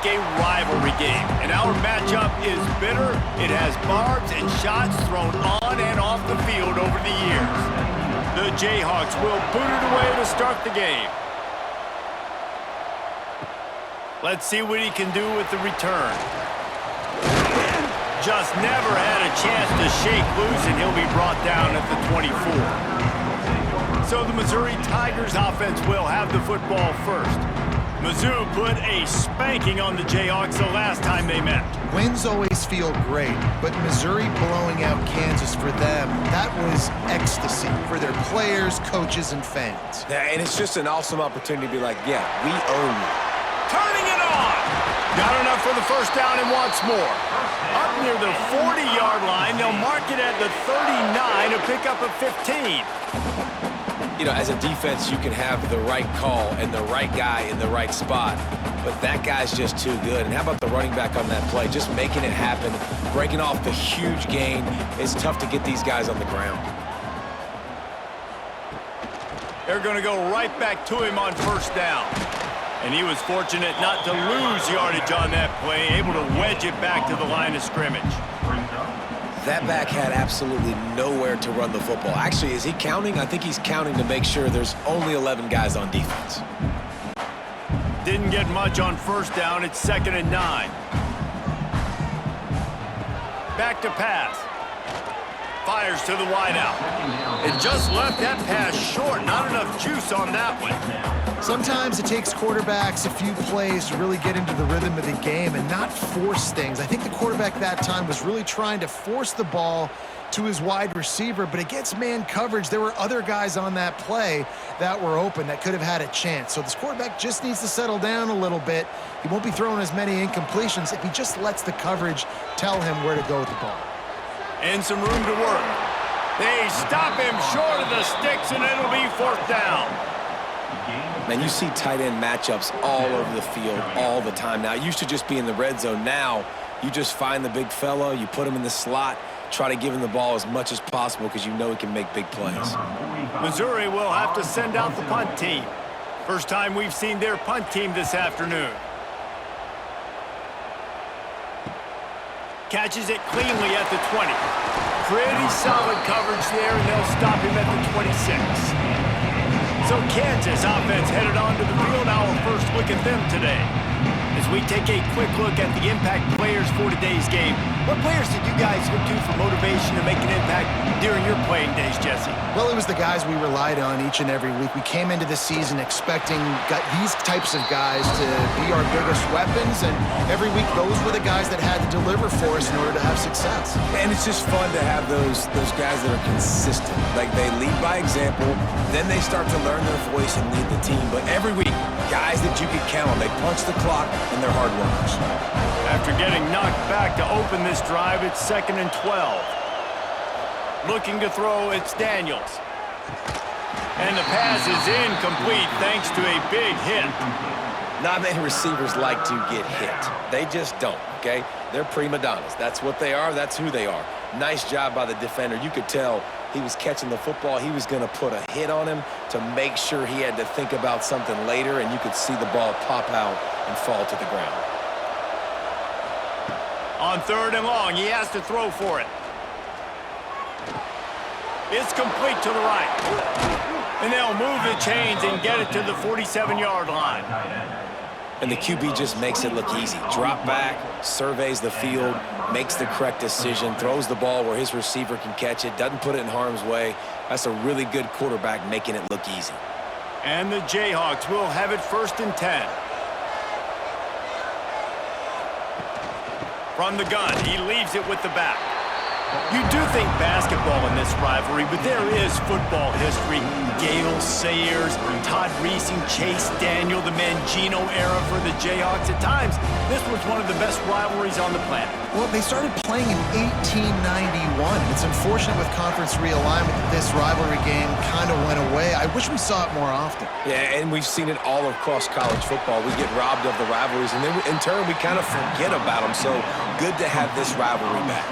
a rivalry game, and our matchup is bitter. It has barbs and shots thrown on and off the field over the years. The Jayhawks will boot it away to start the game. Let's see what he can do with the return. Just never had a chance to shake loose, and he'll be brought down at the 24. So the Missouri Tigers offense will have the football first. Mizzou put a spanking on the Jayhawks the last time they met. Wins always feel great, but Missouri blowing out Kansas for them, that was ecstasy for their players, coaches, and fans. Yeah, and it's just an awesome opportunity to be like, yeah, we own you. Turning it on! Got enough for the first down and wants more. Up near the 40-yard line, they'll mark it at the 39 to pick up a 15. You know, as a defense, you can have the right call and the right guy in the right spot, but that guy's just too good. And how about the running back on that play? Just making it happen, breaking off the huge gain. It's tough to get these guys on the ground. They're going to go right back to him on first down. And he was fortunate not to lose yardage on that play, able to wedge it back to the line of scrimmage. That back had absolutely nowhere to run the football. Actually, is he counting? I think he's counting to make sure there's only 11 guys on defense. Didn't get much on first down. It's 2nd and 9. Back to pass. Fires to the wideout. It just left that pass short. Not enough juice on that one. Sometimes it takes quarterbacks a few plays to really get into the rhythm of the game and not force things. I think the quarterback that time was really trying to force the ball to his wide receiver, but against man coverage, there were other guys on that play that were open that could have had a chance. So this quarterback just needs to settle down a little bit. He won't be throwing as many incompletions if he just lets the coverage tell him where to go with the ball. And some room to work. They stop him short of the sticks, and it'll be 4th down. Man, you see tight end matchups all over the field all the time now. It used to just be in the red zone. Now you just find the big fella, you put him in the slot, try to give him the ball as much as possible because you know he can make big plays. Missouri will have to send out the punt team. First time we've seen their punt team this afternoon. Catches it cleanly at the 20. Pretty solid coverage there, and they'll stop him at the 26. So Kansas offense headed onto the field. Our first look at them today. As we take a quick look at the impact players for today's game, what players did you guys look to for motivation to make an impact during your playing days, Jesse? Well, it was the guys we relied on each and every week. We came into the season expecting these types of guys to be our biggest weapons, and every week those were the guys that had to deliver for us in order to have success. And it's just fun to have those guys that are consistent. Like, they lead by example, then they start to learn their voice and lead the team. But every week, guys that you can count on. They punch the clock, and they're hard workers. After getting knocked back to open this drive, it's 2nd and 12. Looking to throw, it's Daniels. And the pass is incomplete thanks to a big hit. Not many receivers like to get hit. They just don't, okay? They're prima donnas. That's what they are. That's who they are. Nice job by the defender. You could tell he was catching the football. He was going to put a hit on him to make sure he had to think about something later, and you could see the ball pop out and fall to the ground. On 3rd and long, he has to throw for it. It's complete to the right. And they'll move the chains and get it to the 47-yard line. And the QB just makes it look easy. Drop back, surveys the field, makes the correct decision, throws the ball where his receiver can catch it, doesn't put it in harm's way. That's a really good quarterback making it look easy. And the Jayhawks will have it 1st and 10. From the gun, he leaves it with the back. You do think basketball in this rivalry, but there is football history. Gale Sayers, Todd Reesing, Chase Daniel, the Mangino era for the Jayhawks. At times, this was one of the best rivalries on the planet. Well, they started playing in 1891. It's unfortunate with conference realignment that this rivalry game kind of went away. I wish we saw it more often. Yeah, and we've seen it all across college football. We get robbed of the rivalries, and then in turn, we kind of forget about them. So good to have this rivalry back.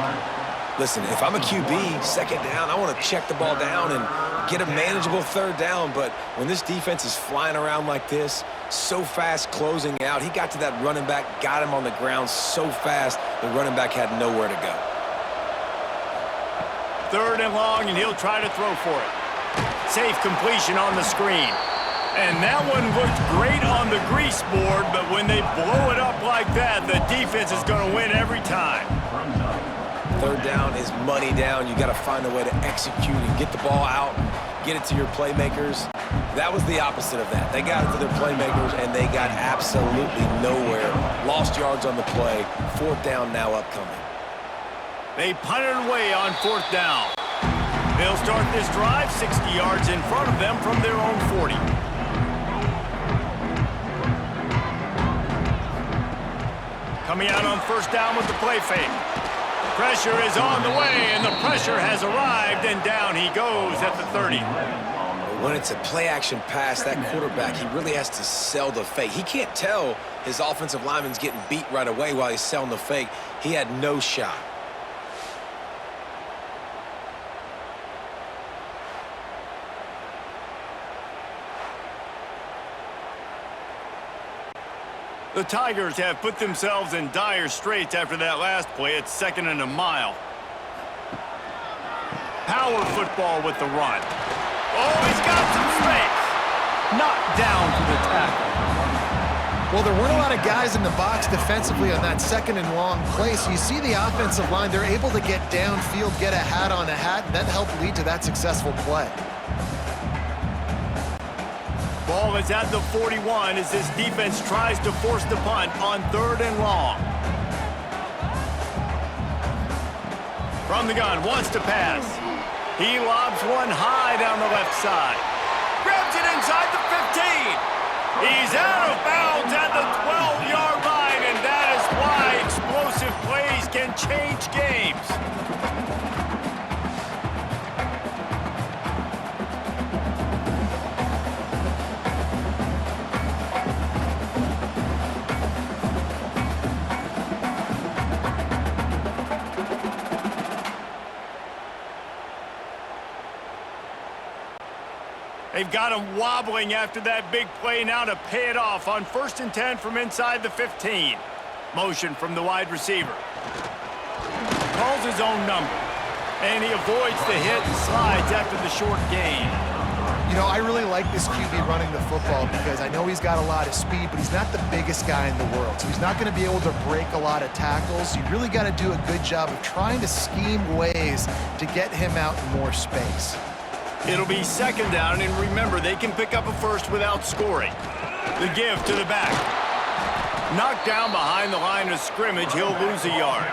Listen, if I'm a QB, second down, I want to check the ball down and get a manageable third down. But when this defense is flying around like this, so fast closing out, he got to that running back, got him on the ground so fast, the running back had nowhere to go. 3rd and long, and he'll try to throw for it. Safe completion on the screen. And that one looked great on the grease board, but when they blow it up like that, the defense is going to win every time. 3rd down is money down. You got to find a way to execute and get the ball out, get it to your playmakers. That was the opposite of that. They got it to their playmakers, and they got absolutely nowhere. Lost yards on the play. 4th down now upcoming. They punted away on 4th down. They'll start this drive 60 yards in front of them from their own 40. Coming out on 1st down with the play fake. Pressure is on the way, and the pressure has arrived, and down he goes at the 30. When it's a play-action pass, that quarterback, he really has to sell the fake. He can't tell his offensive lineman's getting beat right away while he's selling the fake. He had no shot. The Tigers have put themselves in dire straits after that last play. It's 2nd and a mile. Power football with the run. Oh, he's got some space. Knocked down for the tackle. Well, there weren't a lot of guys in the box defensively on that 2nd and long play. So you see the offensive line, they're able to get downfield, get a hat on a hat, and that helped lead to that successful play. Ball is at the 41 as this defense tries to force the punt on 3rd and long. From the gun, wants to pass. He lobs one high down the left side. Grabs it inside the 15. He's out of bounds at the 12-yard line, and that is why explosive plays can change games. They've got him wobbling after that big play now to pay it off on 1st and 10 from inside the 15. Motion from the wide receiver. Calls his own number, and he avoids the hit and slides after the short gain. You know, I really like this QB running the football because I know he's got a lot of speed, but he's not the biggest guy in the world. So he's not going to be able to break a lot of tackles. You really got to do a good job of trying to scheme ways to get him out in more space. It'll be 2nd down, and remember, they can pick up a first without scoring. The give to the back. Knocked down behind the line of scrimmage, he'll lose a yard.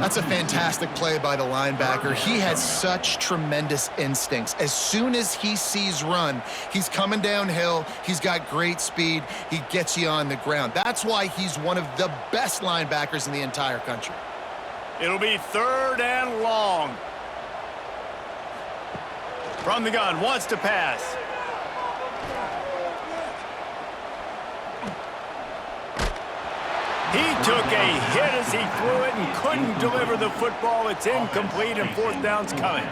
That's a fantastic play by the linebacker. He has such tremendous instincts. As soon as he sees run, he's coming downhill. He's got great speed. He gets you on the ground. That's why he's one of the best linebackers in the entire country. It'll be 3rd and long. From the gun, wants to pass. He took a hit as he threw it and couldn't deliver the football. It's incomplete, and 4th down's coming.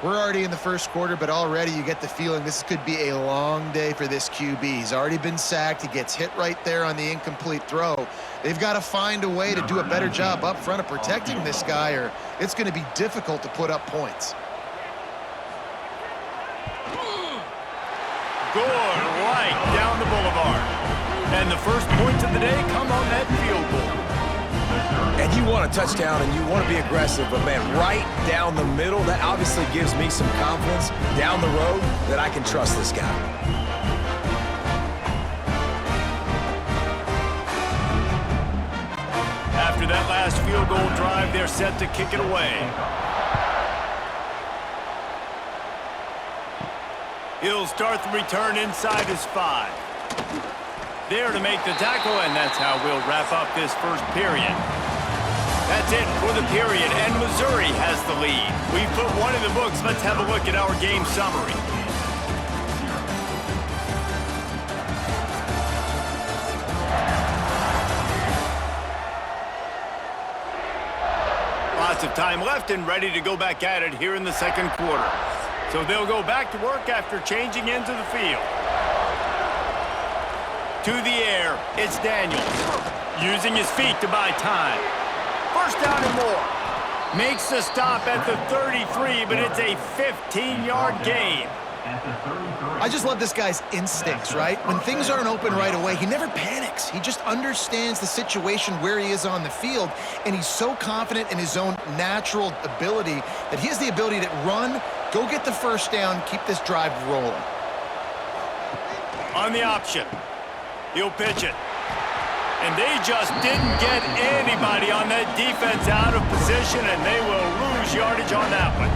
We're already in the first quarter, but already you get the feeling this could be a long day for this QB. He's already been sacked. He gets hit right there on the incomplete throw. They've got to find a way to do a better job up front of protecting this guy, or it's going to be difficult to put up points. Good right down the boulevard. And the first points of the day come on that field goal. And you want a touchdown and you want to be aggressive, but man, right down the middle, that obviously gives me some confidence down the road that I can trust this guy. After that last field goal drive, they're set to kick it away. He'll start the return inside his 5. There to make the tackle, and that's how we'll wrap up this first period. That's it for the period, and Missouri has the lead. We've put one in the books. Let's have a look at our game summary. Lots minutes of time left and ready to go back at it here in the second quarter. So they'll go back to work after changing into the field. To the air, it's Daniels. Using his feet to buy time. First down and more. Makes the stop at the 33, but it's a 15-yard gain. I just love this guy's instincts, right? When things aren't open right away, he never panics. He just understands the situation where he is on the field, and he's so confident in his own natural ability that he has the ability to run, go get the first down, keep this drive rolling. On the option, he'll pitch it. And they just didn't get anybody on that defense out of position, and they will lose yardage on that one.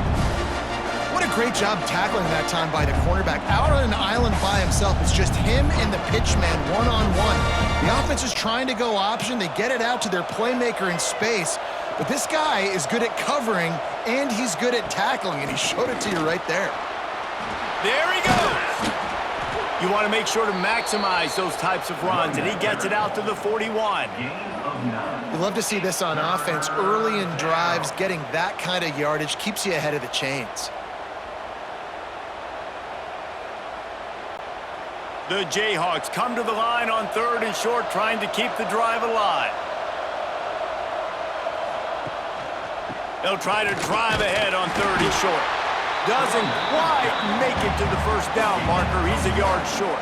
What a great job tackling that time by the cornerback. Out on an island by himself, it's just him and the pitch man one-on-one. The offense is trying to go option. They get it out to their playmaker in space. But this guy is good at covering, and he's good at tackling, and he showed it to you right there. There he goes. You want to make sure to maximize those types of runs, and he gets it out to the 41. You love to see this on offense. Early in drives, getting that kind of yardage keeps you ahead of the chains. The Jayhawks come to the line on 3rd and short, trying to keep the drive alive. They'll try to drive ahead on 3rd and short. Doesn't quite make it to the first down marker. He's a yard short.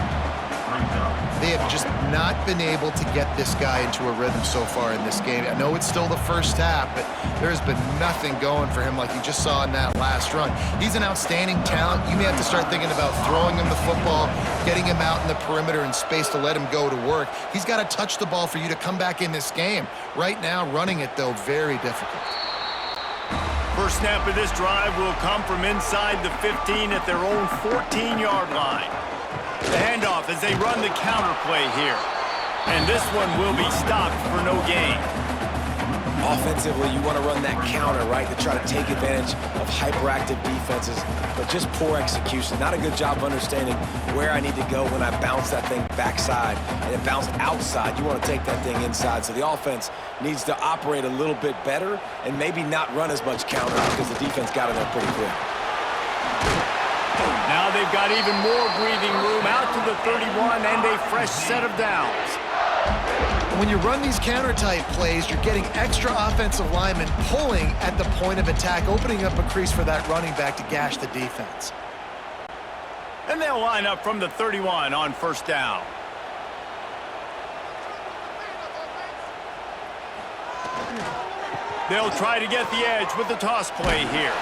They have just not been able to get this guy into a rhythm so far in this game. I know it's still the first half, but there's been nothing going for him like you just saw in that last run. He's an outstanding talent. You may have to start thinking about throwing him the football, getting him out in the perimeter in space to let him go to work. He's got to touch the ball for you to come back in this game. Right now, running it, though, very difficult. First snap of this drive will come from inside the 15 at their own 14-yard line. The handoff as they run the counter play here. And this one will be stopped for no gain. Offensively, you want to run that counter, right, to try to take advantage of hyperactive defenses, but just poor execution. Not a good job of understanding where I need to go when I bounce that thing backside and it bounced outside. You want to take that thing inside. So the offense needs to operate a little bit better and maybe not run as much counter because the defense got in there pretty quick. Now they've got even more breathing room out to the 31 and a fresh set of downs. When you run these counter-type plays, you're getting extra offensive linemen pulling at the point of attack, opening up a crease for that running back to gash the defense. And they'll line up from the 31 on first down. They'll try to get the edge with the toss play here.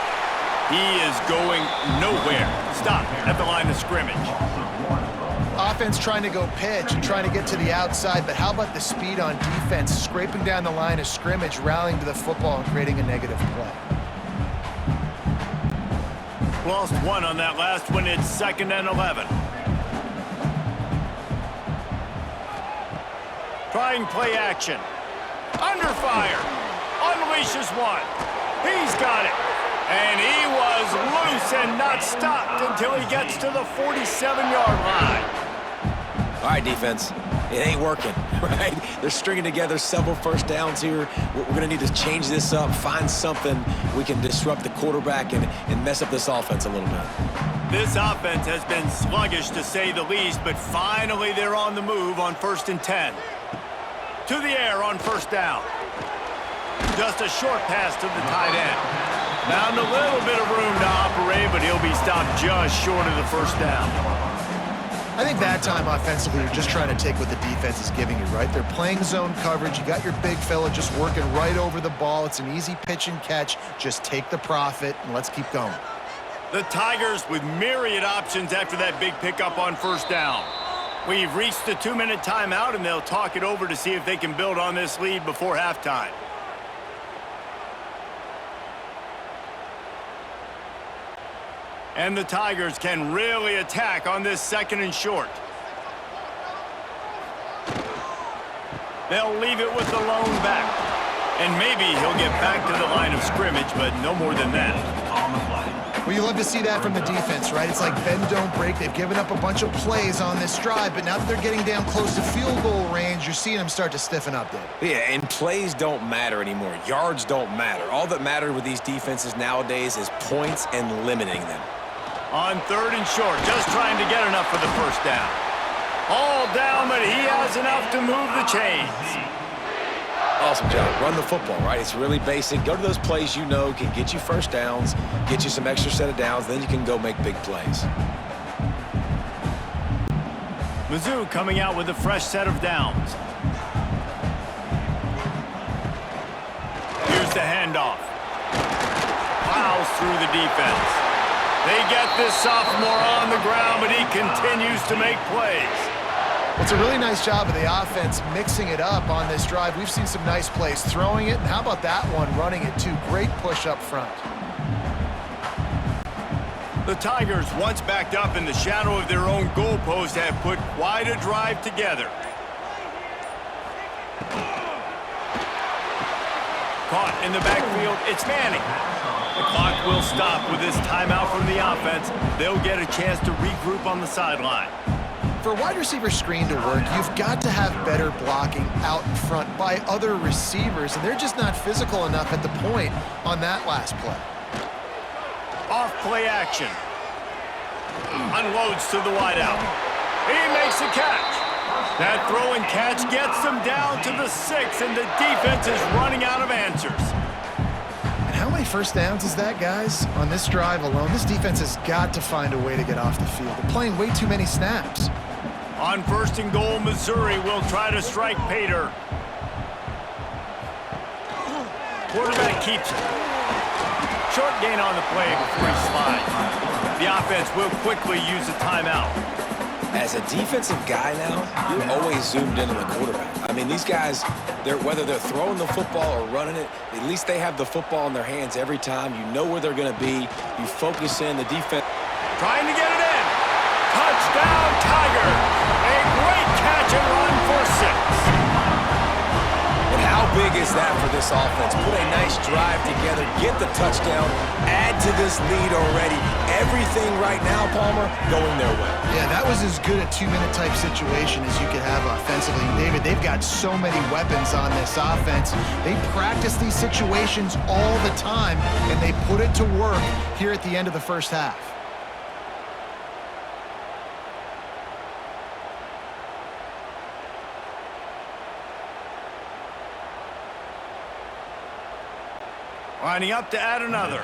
He is going nowhere. Stop at the line of scrimmage. Offense trying to go pitch and trying to get to the outside, but how about the speed on defense, scraping down the line of scrimmage, rallying to the football, and creating a negative play. Lost one on that last one. It's 2nd and 11. Trying play action. Under fire. Unleashes one. He's got it. And he was loose and not stopped until he gets to the 47-yard line. All right, defense, it ain't working, right? They're stringing together several first downs here. We're going to need to change this up, find something we can disrupt the quarterback and mess up this offense a little bit. This offense has been sluggish, to say the least, but finally they're on the move on 1st and 10. To the air on first down. Just a short pass to the tight end. Found a little bit of room to operate, but he'll be stopped just short of the first down. I think that time offensively, you're just trying to take what the defense is giving you, right? They're playing zone coverage. You got your big fella just working right over the ball. It's an easy pitch and catch. Just take the profit, and let's keep going. The Tigers with myriad options after that big pickup on first down. We've reached the 2-minute timeout, and they'll talk it over to see if they can build on this lead before halftime. And the Tigers can really attack on this 2nd and short. They'll leave it with the lone back. And maybe he'll get back to the line of scrimmage, but no more than that. Well, you love to see that from the defense, right? It's like bend, don't break. They've given up a bunch of plays on this drive, but now that they're getting down close to field goal range, you're seeing them start to stiffen up, David. Yeah, and plays don't matter anymore. Yards don't matter. All that matters with these defenses nowadays is points and limiting them. On 3rd and short, just trying to get enough for the first down. All down, but he has enough to move the chains. Awesome job. Run the football, right? It's really basic. Go to those plays you know can get you first downs, get you some extra set of downs, then you can go make big plays. Mizzou coming out with a fresh set of downs. Here's the handoff. Plows through the defense. They get this sophomore on the ground, but he continues to make plays. It's a really nice job of the offense mixing it up on this drive. We've seen some nice plays throwing it, and how about that one running it too? Great push up front. The Tigers, once backed up in the shadow of their own goalpost, have put quite a drive together. Caught in the backfield, it's Manning. The clock will stop with this timeout from the offense. They'll get a chance to regroup on the sideline. For a wide receiver screen to work, you've got to have better blocking out in front by other receivers, and they're just not physical enough at the point on that last play. Off play action. Unloads to the wideout. He makes a catch. That throw and catch gets them down to the 6, and the defense is running out of answers. And how many first downs is that, guys? On this drive alone, this defense has got to find a way to get off the field. They're playing way too many snaps. On 1st and goal, Missouri will try to strike Pater. Quarterback keeps it. Short gain on the play before he slides. The offense will quickly use a timeout. As a defensive guy now, you're always zoomed in on the quarterback. I mean, these guys, whether they're throwing the football or running it, at least they have the football in their hands every time. You know where they're going to be. You focus in the defense. Trying to get it in. Touchdown, Tiger. A great catch and run for 6. And how big is that for this offense? Put a nice drive together, get the touchdown, add to this lead already. Everything right now, Palmer, going their way. Yeah, that was as good a 2-minute type situation as you could have offensively. And David, they've got so many weapons on this offense. They practice these situations all the time, and they put it to work here at the end of the first half. Lining up to add another.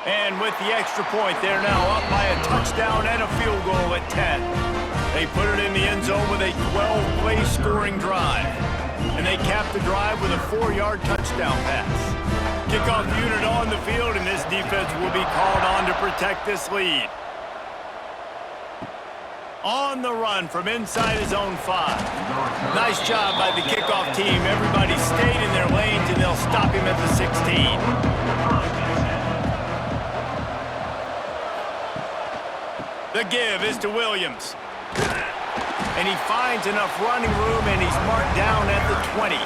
And with the extra point, they're now up by a touchdown and a field goal at 10. They put it in the end zone with a 12-play scoring drive. And they cap the drive with a 4-yard touchdown pass. Kickoff unit on the field, and this defense will be called on to protect this lead. On the run from inside his own 5. Nice job by the kickoff team. Everybody stayed in their lanes, and they'll stop him at the 16. The give is to Williams. And he finds enough running room, and he's marked down at the 20.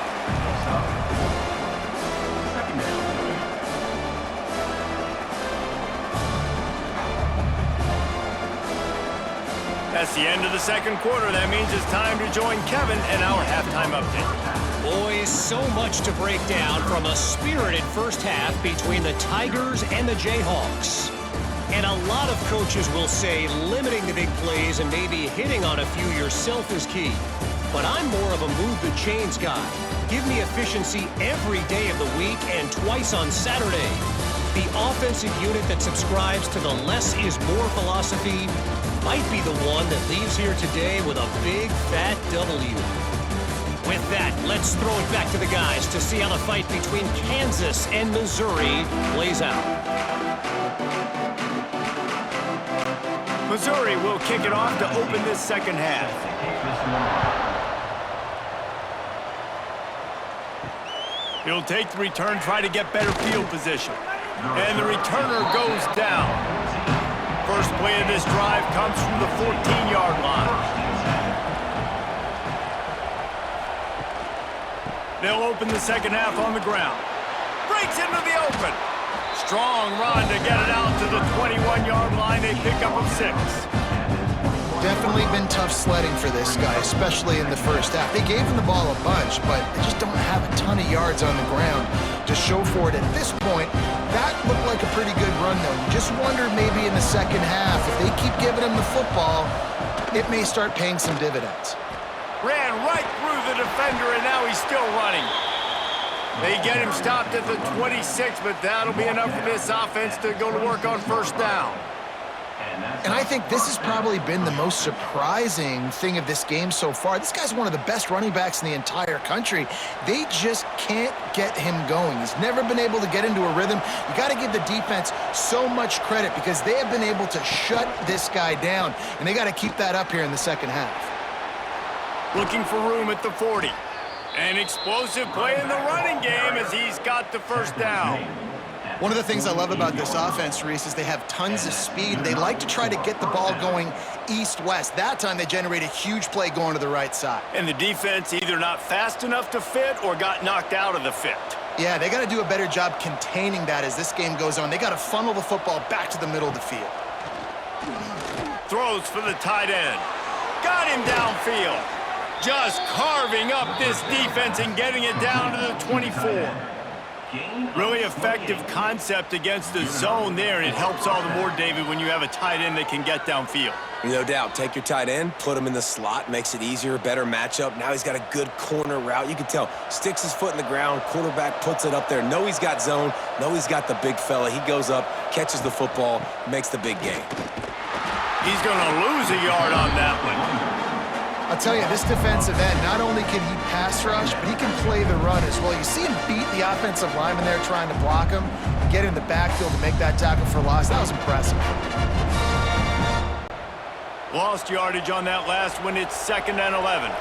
That's the end of the second quarter. That means it's time to join Kevin in our halftime update. Boys, so much to break down from a spirited first half between the Tigers and the Jayhawks. And a lot of coaches will say limiting the big plays and maybe hitting on a few yourself is key. But I'm more of a move the chains guy. Give me efficiency every day of the week and twice on Saturday. The offensive unit that subscribes to the less is more philosophy might be the one that leaves here today with a big fat W. With that, let's throw it back to the guys to see how the fight between Kansas and Missouri plays out. Missouri will kick it off to open this second half. He'll take the return, try to get better field position. And the returner goes down. First play of this drive comes from the 14-yard line. They'll open the second half on the ground. Breaks into the open. Strong run to get it out to the 21-yard line. A pickup of 6. Definitely been tough sledding for this guy, especially in the first half. They gave him the ball a bunch, but they just don't have a ton of yards on the ground to show for it at this point. That looked like a pretty good run, though. You just wonder maybe in the second half, if they keep giving him the football, it may start paying some dividends. Ran right through the defender, and now he's still running. They get him stopped at the 26, but that'll be enough for this offense to go to work on first down. And I think this has probably been the most surprising thing of this game so far. This guy's one of the best running backs in the entire country. They just can't get him going. He's never been able to get into a rhythm. You got to give the defense so much credit because they have been able to shut this guy down, and they got to keep that up here in the second half. Looking for room at the 40. An explosive play in the running game as he's got the first down. One of the things I love about this offense, Reese, is they have tons of speed. They like to try to get the ball going east-west. That time they generate a huge play going to the right side. And the defense either not fast enough to fit or got knocked out of the fit. Yeah, they got to do a better job containing that as this game goes on. They got to funnel the football back to the middle of the field. Throws for the tight end. Got him downfield. Just carving up this defense and getting it down to the 24. Really effective concept against the zone there, and it helps all the more, David, when you have a tight end that can get downfield. No doubt. Take your tight end, put him in the slot, makes it easier, better matchup. Now he's got a good corner route. You can tell, sticks his foot in the ground, quarterback puts it up there. Know he's got zone, know he's got the big fella. He goes up, catches the football, makes the big game. He's going to lose a yard on that one. I'll tell you, this defensive end, not only can he pass rush, but he can play the run as well. You see him beat the offensive lineman there trying to block him, get in the backfield to make that tackle for loss. That was impressive. Lost yardage on that last one. It's 2nd and 11.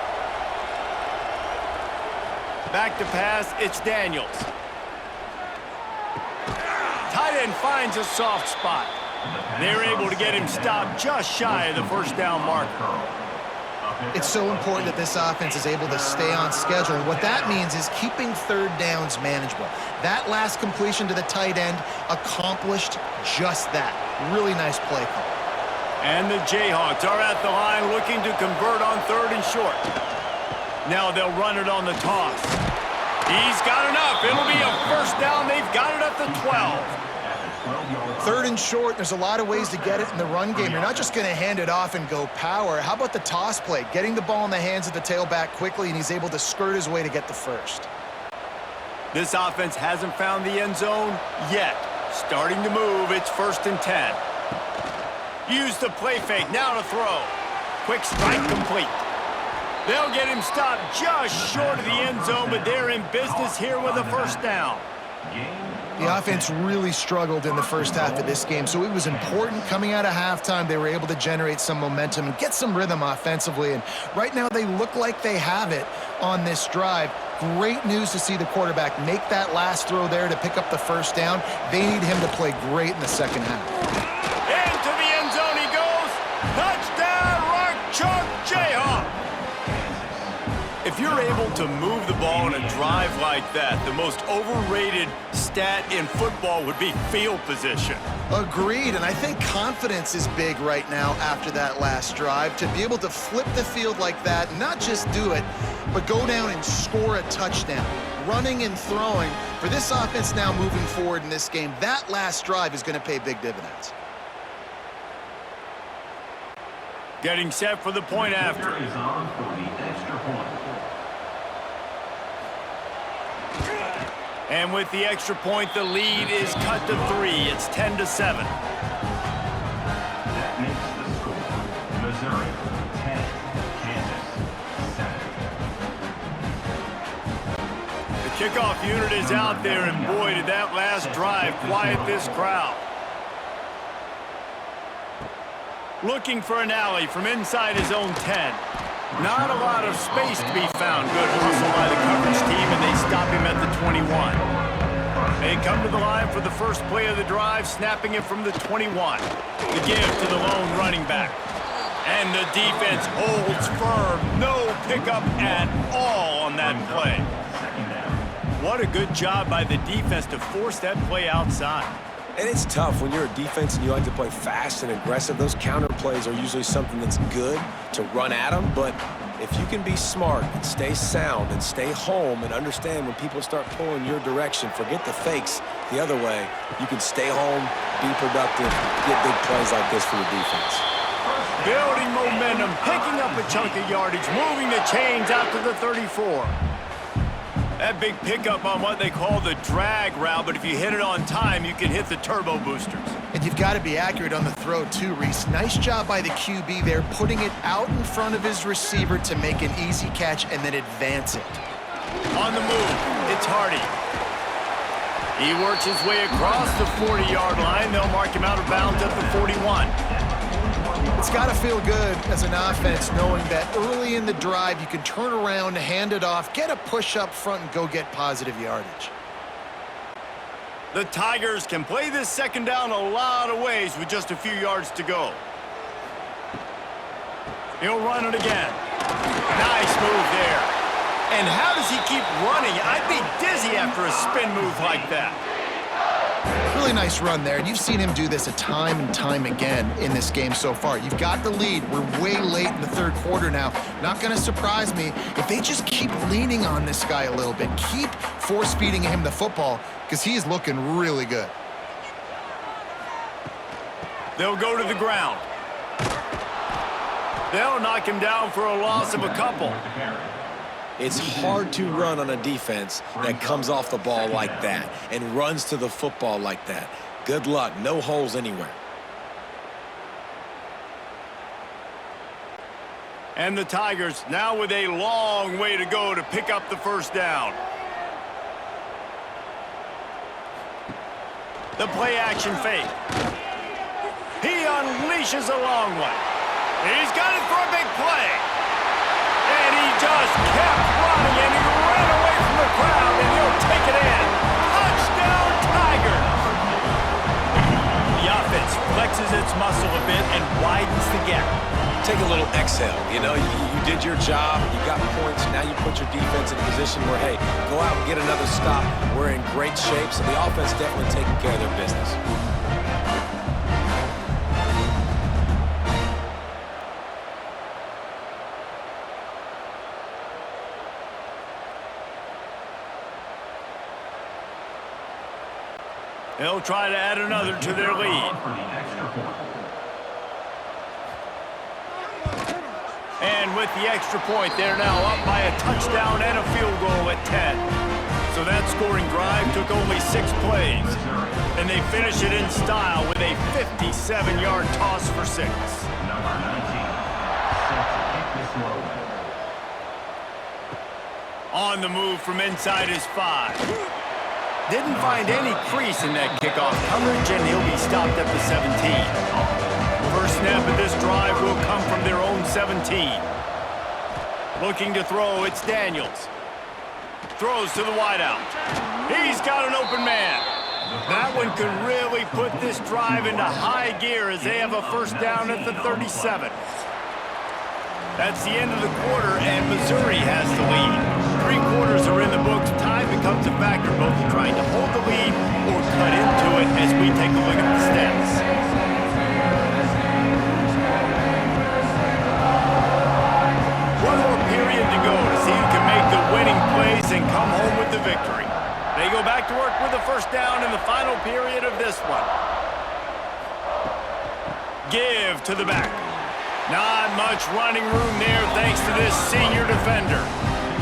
Back to pass, it's Daniels. Tight end finds a soft spot. They're able to get him stopped just shy of the first down marker. It's so important that this offense is able to stay on schedule. What that means is keeping third downs manageable. That last completion to the tight end accomplished just that. Really nice play call. And the Jayhawks are at the line looking to convert on 3rd and short. Now they'll run it on the toss. He's got enough. It'll be a first down. They've got it at the 12. 3rd and short, there's a lot of ways to get it in the run game. You're not just going to hand it off and go power. How about the toss play? Getting the ball in the hands of the tailback quickly, and he's able to skirt his way to get the first. This offense hasn't found the end zone yet. Starting to move, it's 1st and 10. Use the play fake, now to throw. Quick strike complete. They'll get him stopped just short of the end zone, but they're in business here with a first down. The offense really struggled in the first half of this game, so it was important coming out of halftime. They were able to generate some momentum and get some rhythm offensively, and right now they look like they have it on this drive. Great news to see the quarterback make that last throw there to pick up the first down. They need him to play great in the second half. Into the end zone he goes. Touchdown, Rock Chalk Jayhawk. If you're able to move the ball in a drive like that, the most overrated stat in football would be field position. Agreed, and I think confidence is big right now after that last drive. To be able to flip the field like that, not just do it, but go down and score a touchdown. Running and throwing, for this offense now moving forward in this game, that last drive is going to pay big dividends. Getting set for the point after. And with the extra point, the lead is cut to 3. It's 10-7. That makes the score Missouri 10, Kansas 7. The kickoff unit is out there, and boy, did that last drive quiet this crowd. Looking for an alley from inside his own 10. Not a lot of space to be found. Good hustle by the coverage team, and they stop him at the 21. They come to the line for the first play of the drive, snapping it from the 21. The give to the lone running back. And the defense holds firm. No pickup at all on that play. What a good job by the defense to force that play outside. And it's tough when you're a defense and you like to play fast and aggressive. Those counter plays are usually something that's good to run at them. But if you can be smart and stay sound and stay home and understand when people start pulling your direction, forget the fakes the other way, you can stay home, be productive, get big plays like this for your defense. Building momentum, picking up a chunk of yardage, moving the chains out to the 34. That big pickup on what they call the drag route, but if you hit it on time, you can hit the turbo boosters. And you've got to be accurate on the throw too, Reese. Nice job by the QB there, putting it out in front of his receiver to make an easy catch and then advance it. On the move, it's Hardy. He works his way across the 40-yard line. They'll mark him out of bounds at the 41. It's got to feel good as an offense knowing that early in the drive you can turn around, hand it off, get a push up front, and go get positive yardage. The Tigers can play this second down a lot of ways with just a few yards to go. He'll run it again. Nice move there. And how does he keep running? I'd be dizzy after a spin move like that. Really nice run there, and you've seen him do this a time and time again in this game so far. You've got the lead. We're way late in the third quarter now. Not going to surprise me if they just keep leaning on this guy a little bit. Keep force-feeding him the football because he is looking really good. They'll go to the ground. They'll knock him down for a loss of a couple. It's hard to run on a defense that comes off the ball like that and runs to the football like that. Good luck. No holes anywhere. And the Tigers now with a long way to go to pick up the first down. The play action fake. He unleashes a long one. He's got it for a big play. And he just kept running, and he ran away from the crowd, and he'll take it in. Touchdown, Tigers! The offense flexes its muscle a bit and widens the gap. Take a little exhale. You know, you did your job. You got points. Now you put your defense in a position where, hey, go out and get another stop. We're in great shape, so the offense definitely taking care of their business. They'll try to add another to their lead. And with the extra point, they're now up by a touchdown and a field goal at 10. So that scoring drive took only 6 plays. And they finish it in style with a 57-yard toss for 6. Number 19, set to kick this low. On the move from inside his 5. Didn't find any crease in that kickoff coverage, and he'll be stopped at the 17. First snap of this drive will come from their own 17. Looking to throw, it's Daniels. Throws to the wideout. He's got an open man. That one could really put this drive into high gear as they have a first down at the 37. That's the end of the quarter, and Missouri has the lead. 3 quarters are in the books. Time becomes a factor, both in trying to hold the lead or cut into it as we take a look at the stats. One more period to go to see who can make the winning plays and come home with the victory. They go back to work with a first down in the final period of this one. Give to the back. Not much running room there thanks to this senior defender.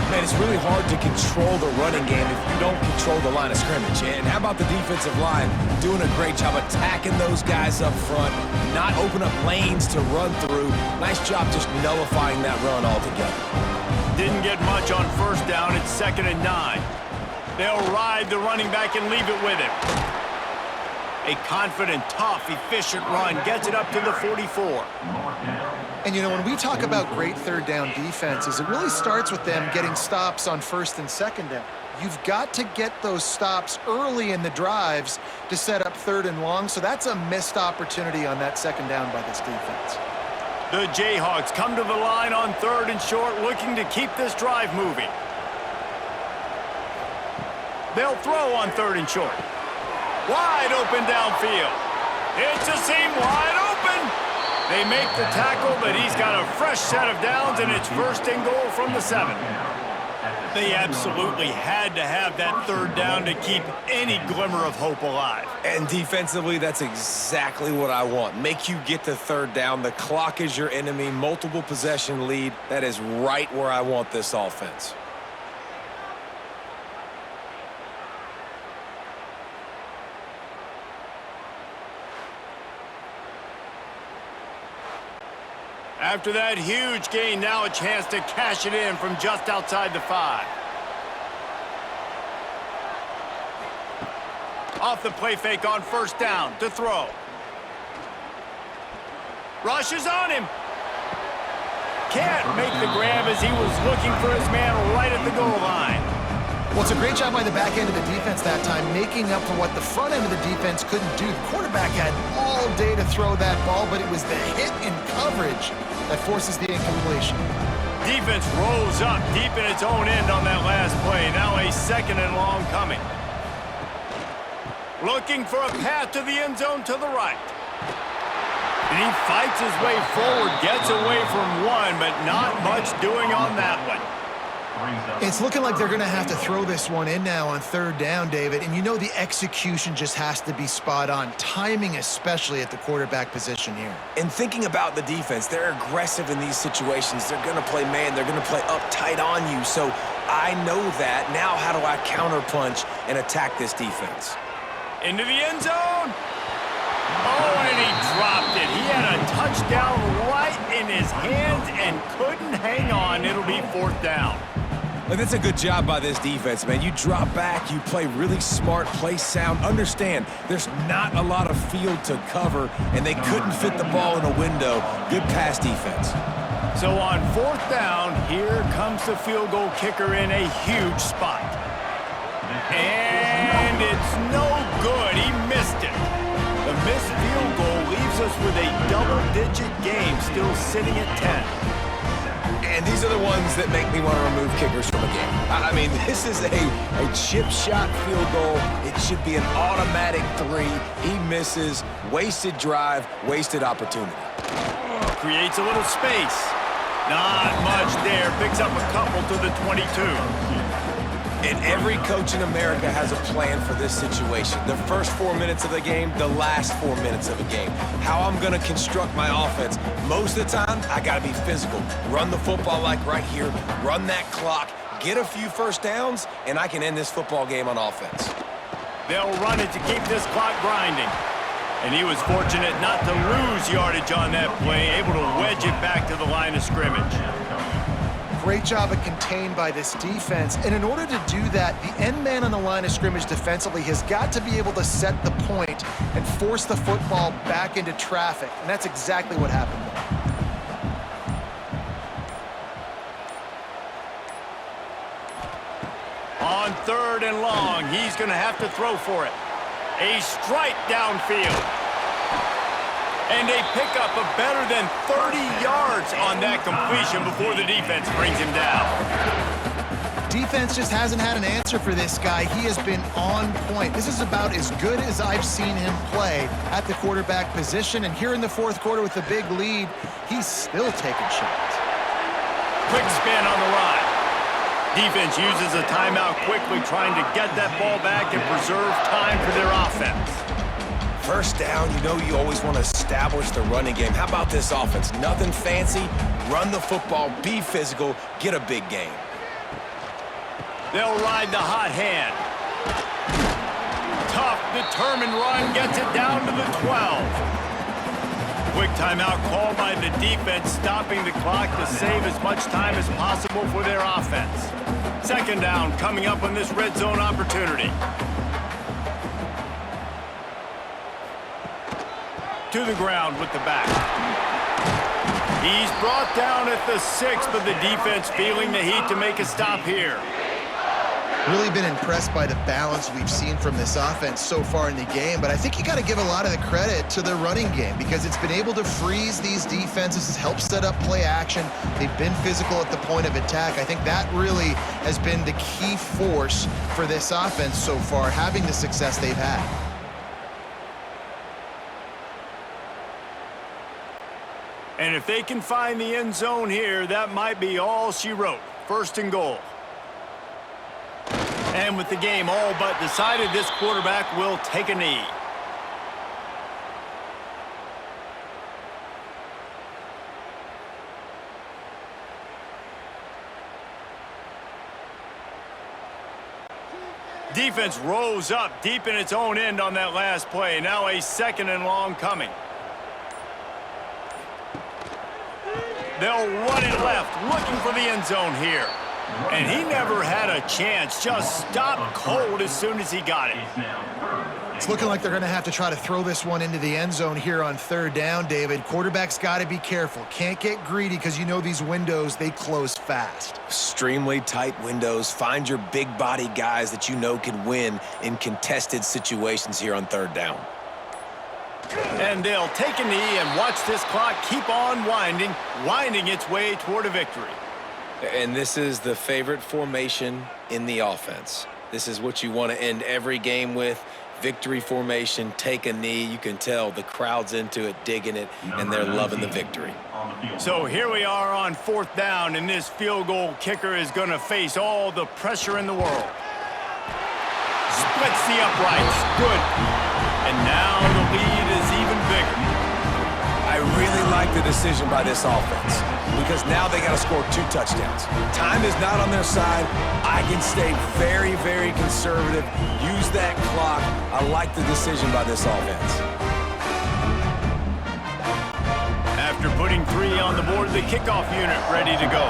Man, it's really hard to control the running game if you don't control the line of scrimmage. And how about the defensive line doing a great job attacking those guys up front, not open up lanes to run through. Nice job just nullifying that run altogether. Didn't get much on first down. It's 2nd and 9. They'll ride the running back and leave it with him. A confident, tough, efficient run gets it up to the 44. And, you know, when we talk about great third down defenses, it really starts with them getting stops on first and second down. You've got to get those stops early in the drives to set up 3rd and long, so that's a missed opportunity on that second down by this defense. The Jayhawks come to the line on 3rd and short, looking to keep this drive moving. They'll throw on 3rd and short. Wide open downfield. It's a seam wide open. They make the tackle, but he's got a fresh set of downs, and it's 1st and goal from the 7. They absolutely had to have that 3rd down to keep any glimmer of hope alive. And defensively, that's exactly what I want. Make you get to 3rd down. The clock is your enemy. Multiple possession lead. That is right where I want this offense. After that huge gain, now a chance to cash it in from just outside the 5. Off the play fake on 1st down to throw. Rushes on him. Can't make the grab as he was looking for his man right at the goal line. Well, it's a great job by the back end of the defense that time, making up for what the front end of the defense couldn't do. The quarterback had all day to throw that ball, but it was the hit in coverage that forces the incompletion. Defense rolls up deep in its own end on that last play. Now a 2nd and long coming. Looking for a path to the end zone to the right. And he fights his way forward, gets away from one, but not much doing on that one. It's looking like they're going to have to throw this one in now on 3rd down, David. And you know the execution just has to be spot on. Timing especially at the quarterback position here. And thinking about the defense, they're aggressive in these situations. They're going to play man. They're going to play uptight on you. So I know that. Now how do I counterpunch and attack this defense? Into the end zone. Oh, and he dropped it. He had a touchdown right in his hands and couldn't hang on. It'll be 4th down. And that's a good job by this defense, man. You drop back, you play really smart, play sound. Understand, there's not a lot of field to cover, and they couldn't fit the ball in a window. Good pass defense. So on 4th down, here comes the field goal kicker in a huge spot. And it's no good. He missed it. The missed field goal leaves us with a double-digit game, still sitting at 10. And these are the ones that make me want to remove kickers from a game. I mean, this is a chip shot field goal. It should be an automatic 3. He misses. Wasted drive, wasted opportunity. Creates a little space. Not much there. Picks up a couple to the 22. And every coach in America has a plan for this situation. The first 4 minutes of the game, the last 4 minutes of a game. How I'm going to construct my offense. Most of the time, I got to be physical. Run the football like right here. Run that clock. Get a few 1st downs, and I can end this football game on offense. They'll run it to keep this clock grinding. And he was fortunate not to lose yardage on that play, able to wedge it back to the line of scrimmage. Great job of contained by this defense. And in order to do that, the end man on the line of scrimmage defensively has got to be able to set the point and force the football back into traffic. And that's exactly what happened there. On 3rd and long, he's going to have to throw for it. A strike downfield. And a pickup of better than 30 yards on that completion before the defense brings him down. Defense just hasn't had an answer for this guy. He has been on point. This is about as good as I've seen him play at the quarterback position. And here in the 4th quarter with a big lead, he's still taking shots. Quick spin on the run. Defense uses a timeout quickly, trying to get that ball back and preserve time for their offense. 1st down, you know you always want to establish the running game. How about this offense? Nothing fancy. Run the football, be physical, get a big game. They'll ride the hot hand. Tough, determined run gets it down to the 12. Quick timeout called by the defense, stopping the clock to save as much time as possible for their offense. 2nd down coming up on this red zone opportunity. To the ground with the back. He's brought down at the 6, but the defense feeling the heat to make a stop here. Really been impressed by the balance we've seen from this offense so far in the game, but I think you got to give a lot of the credit to their running game because it's been able to freeze these defenses, help set up play action. They've been physical at the point of attack. I think that really has been the key force for this offense so far, having the success they've had. And if they can find the end zone here, that might be all she wrote. 1st and goal. And with the game all but decided, this quarterback will take a knee. Defense rose up deep in its own end on that last play. Now a 2nd and long coming. They'll run it left, looking for the end zone here. And he never had a chance, just stopped cold as soon as he got it. It's looking like they're going to have to try to throw this one into the end zone here on 3rd down, David. Quarterback's got to be careful. Can't get greedy because you know these windows, they close fast. Extremely tight windows. Find your big body guys that you know can win in contested situations here on 3rd down. And they'll take a knee and watch this clock keep on winding its way toward a victory. And this is the favorite formation in the offense. This is what you want to end every game with. Victory formation, take a knee. You can tell the crowd's into it, digging it, and they're loving the victory. So here we are on 4th down, and this field goal kicker is going to face all the pressure in the world. Splits the uprights. Good. And now the lead is even bigger. I really like the decision by this offense because now they got to score 2 touchdowns. Time is not on their side. I can stay very, very conservative. Use that clock. I like the decision by this offense. After putting 3 on the board, the kickoff unit ready to go.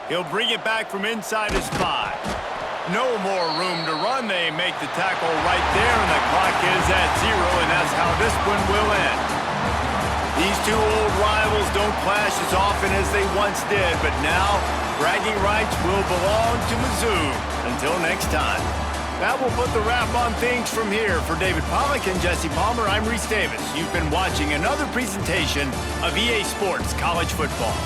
He'll bring it back from inside his 5. No more room to run. They make the tackle right there, and the clock is at 0, and that's how this one will end. These 2 old rivals don't clash as often as they once did, but now bragging rights will belong to Mizzou. Until next time. That will put the wrap on things from here. For David Pollack and Jesse Palmer, I'm Reese Davis. You've been watching another presentation of EA Sports College Football.